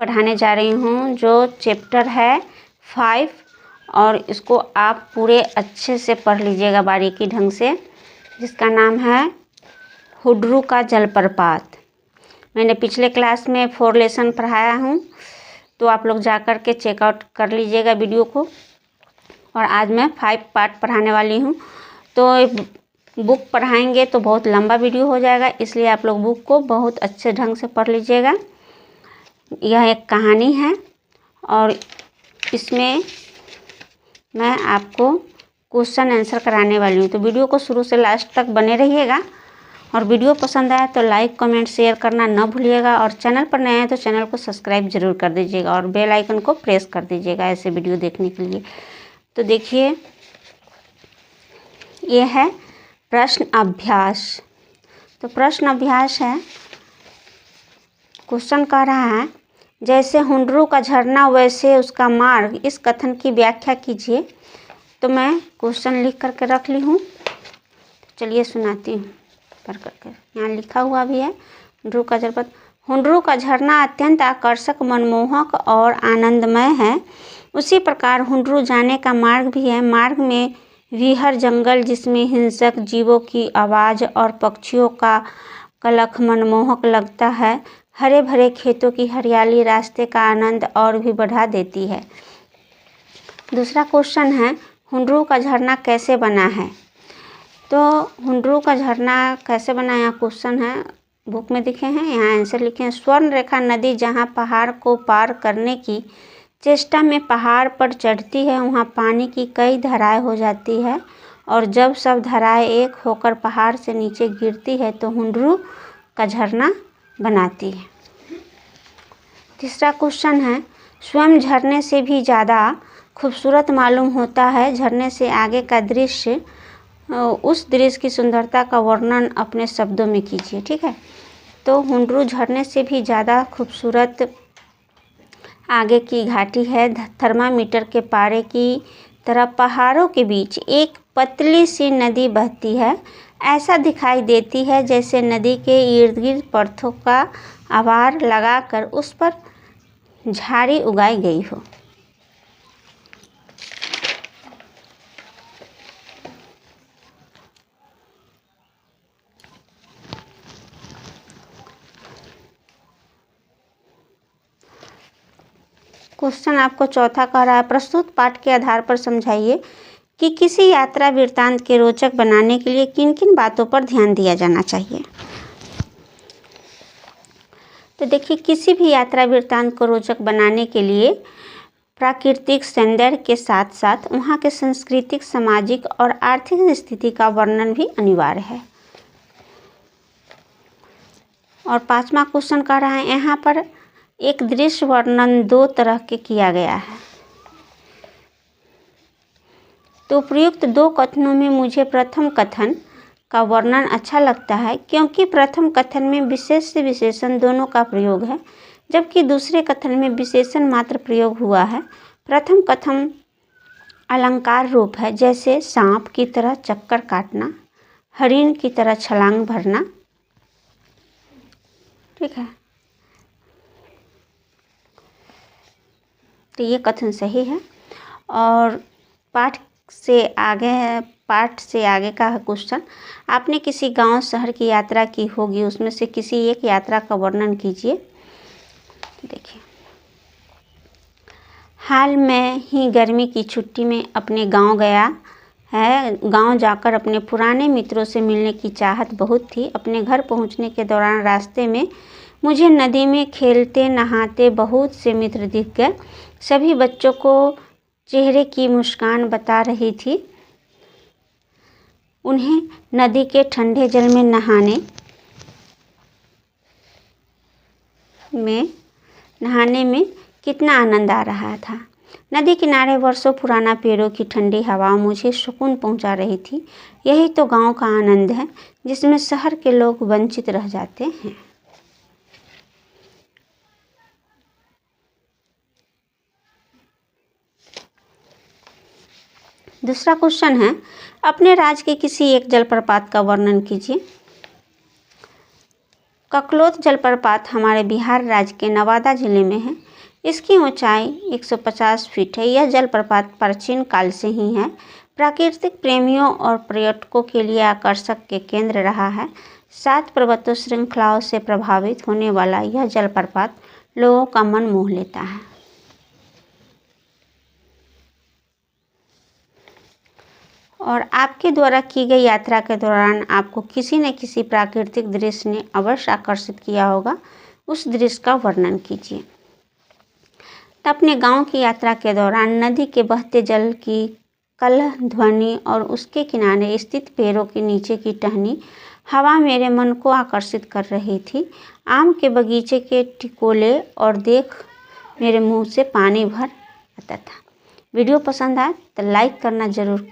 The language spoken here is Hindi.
पढ़ाने जा रही हूँ जो चैप्टर है 5 और इसको आप पूरे अच्छे से पढ़ लीजिएगा बारीकी ढंग से, जिसका नाम है हुड्रू का जलप्रपात। मैंने पिछले क्लास में 4 लेसन पढ़ाया हूँ, तो आप लोग जा कर के चेकआउट कर लीजिएगा वीडियो को। और आज मैं 5 पार्ट पढ़ाने वाली हूँ, तो बुक पढ़ाएंगे तो बहुत लंबा वीडियो हो जाएगा, इसलिए आप लोग बुक को बहुत अच्छे ढंग से पढ़ लीजिएगा। यह एक कहानी है और इसमें मैं आपको क्वेश्चन आंसर कराने वाली हूँ, तो वीडियो को शुरू से लास्ट तक बने रहिएगा। और वीडियो पसंद आए तो लाइक कमेंट शेयर करना न भूलिएगा, और चैनल पर नए हैं तो चैनल को सब्सक्राइब जरूर कर दीजिएगा और बेल आइकन को प्रेस कर दीजिएगा ऐसे वीडियो देखने के लिए। तो देखिए, ये है प्रश्न अभ्यास। तो प्रश्न अभ्यास है, क्वेश्चन कह रहा है जैसे हुंडरू का झरना वैसे उसका मार्ग, इस कथन की व्याख्या कीजिए। तो मैं क्वेश्चन लिख करके रख ली हूँ, चलिए सुनाती हूँ पढ़ करके। यहाँ लिखा हुआ भी है हुंडरू का जलप्रपात। हुंडरू का झरना अत्यंत आकर्षक, मनमोहक और आनंदमय है। उसी प्रकार हुंडरू जाने का मार्ग भी है। मार्ग में विहर जंगल, जिसमें हिंसक जीवों की आवाज़ और पक्षियों का कलख मनमोहक लगता है। हरे भरे खेतों की हरियाली रास्ते का आनंद और भी बढ़ा देती है। दूसरा क्वेश्चन है, हुंडरू का झरना कैसे बना है। तो हुंडरू का झरना कैसे बना, यहाँ क्वेश्चन है, बुक में दिखे हैं, यहाँ आंसर लिखे हैं। स्वर्ण रेखा नदी जहाँ पहाड़ को पार करने की चेष्टा में पहाड़ पर चढ़ती है, वहाँ पानी की कई धाराएं हो जाती है, और जब सब धाराएं एक होकर पहाड़ से नीचे गिरती है तो हुंडरू का झरना बनाती है। तीसरा क्वेश्चन है, स्वयं झरने से भी ज़्यादा खूबसूरत मालूम होता है। झरने से आगे का दृश्य, उस दृश्य की सुंदरता का वर्णन अपने शब्दों में कीजिए। ठीक है, तो हुंडरू झरने से भी ज़्यादा खूबसूरत आगे की घाटी है। थर्मामीटर के पारे की तरह पहाड़ों के बीच एक पतली सी नदी बहती है। ऐसा दिखाई देती है जैसे नदी के इर्द गिर्द पत्थरों का आभार लगाकर उस पर झाड़ी उगाई गई हो। क्वेश्चन आपको चौथा कह रहा है, प्रस्तुत पाठ के आधार पर समझाइए कि किसी यात्रा वृत्तांत के रोचक बनाने के लिए किन किन बातों पर ध्यान दिया जाना चाहिए। तो देखिए, किसी भी यात्रा वृत्तांत को रोचक बनाने के लिए प्राकृतिक सौंदर्य के साथ साथ वहाँ के सांस्कृतिक, सामाजिक और आर्थिक स्थिति का वर्णन भी अनिवार्य है। और 5वां क्वेश्चन कह रहा है, यहाँ पर एक दृश्य वर्णन 2 तरह के किया गया है। तो प्रयुक्त 2 कथनों में मुझे प्रथम कथन का वर्णन अच्छा लगता है, क्योंकि प्रथम कथन में विशेष से विशेषण दोनों का प्रयोग है, जबकि दूसरे कथन में विशेषण मात्र प्रयोग हुआ है। प्रथम कथन अलंकार रूप है, जैसे सांप की तरह चक्कर काटना, हरिण की तरह छलांग भरना। ठीक है, तो ये कथन सही है। और पाठ से आगे का है क्वेश्चन, आपने किसी गांव शहर की यात्रा की होगी, उसमें से किसी एक यात्रा का वर्णन कीजिए। देखिए, हाल में ही गर्मी की छुट्टी में अपने गांव गया है। गांव जाकर अपने पुराने मित्रों से मिलने की चाहत बहुत थी। अपने घर पहुंचने के दौरान रास्ते में मुझे नदी में खेलते नहाते बहुत से मित्र दिख गए। सभी बच्चों को चेहरे की मुस्कान बता रही थी। उन्हें नदी के ठंडे जल में नहाने में कितना आनंद आ रहा था। नदी किनारे वर्षों पुराना पेड़ों की ठंडी हवा मुझे सुकून पहुंचा रही थी। यही तो गांव का आनंद है, जिसमें शहर के लोग वंचित रह जाते हैं। दूसरा क्वेश्चन है, अपने राज्य के किसी एक जलप्रपात का वर्णन कीजिए। ककलोत जलप्रपात हमारे बिहार राज्य के नवादा जिले में है। इसकी ऊंचाई 150 फीट है। यह जलप्रपात प्राचीन काल से ही है। प्राकृतिक प्रेमियों और पर्यटकों के लिए आकर्षक के केंद्र रहा है। 7 पर्वतों श्रृंखलाओं से प्रभावित होने वाला यह जलप्रपात लोगों का मन मोह लेता है। और आपके द्वारा की गई यात्रा के दौरान आपको किसी न किसी प्राकृतिक दृश्य ने अवश्य आकर्षित किया होगा। उस दृश्य का वर्णन कीजिए। तो अपने गांव की यात्रा के दौरान नदी के बहते जल की कलह ध्वनि और उसके किनारे स्थित पेड़ों के नीचे की टहनी हवा मेरे मन को आकर्षित कर रही थी। आम के बगीचे के टिकोले और देख मेरे मुंह से पानी भर आता था। वीडियो पसंद आए तो लाइक करना ज़रूर